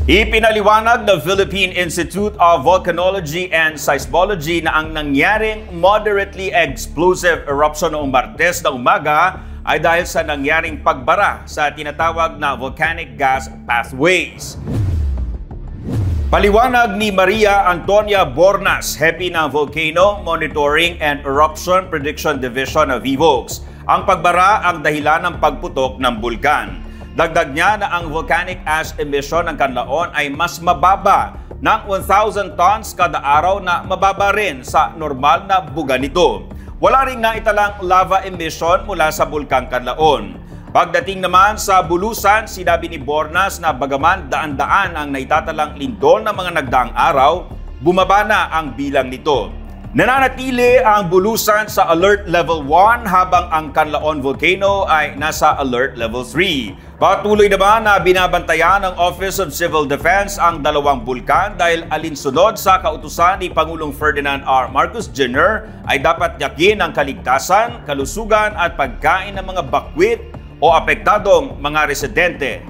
Ipinaliwanag ng Philippine Institute of Volcanology and Seismology na ang nangyaring moderately explosive eruption noong Martes na umaga ay dahil sa nangyaring pagbara sa tinatawag na volcanic gas pathways. Paliwanag ni Maria Antonia Bornas, Hepe ng Volcano Monitoring and Eruption Prediction Division of VIVOX. Ang pagbara ang dahilan ng pagputok ng bulkan. Dagdag niya na ang volcanic ash emission ng Canlaon ay mas mababa ng 1,000 tons kada araw na mababa rin sa normal na buga nito. Wala rin naitalang lava emission mula sa Bulkang Canlaon. Pagdating naman sa Bulusan, sinabi ni Bornas na bagaman daan-daan ang naitatalang lindol ng mga nagdaang araw, bumaba na ang bilang nito. Nananatili ang Bulusan sa Alert Level 1 habang ang Canlaon Volcano ay nasa Alert Level 3. Patuloy naman na binabantayan ng Office of Civil Defense ang dalawang bulkan dahil alinsunod sa kautusan ni Pangulong Ferdinand R. Marcos Jr. ay dapat tiyakin ang kaligtasan, kalusugan at pagkain ng mga bakwit o apektadong mga residente.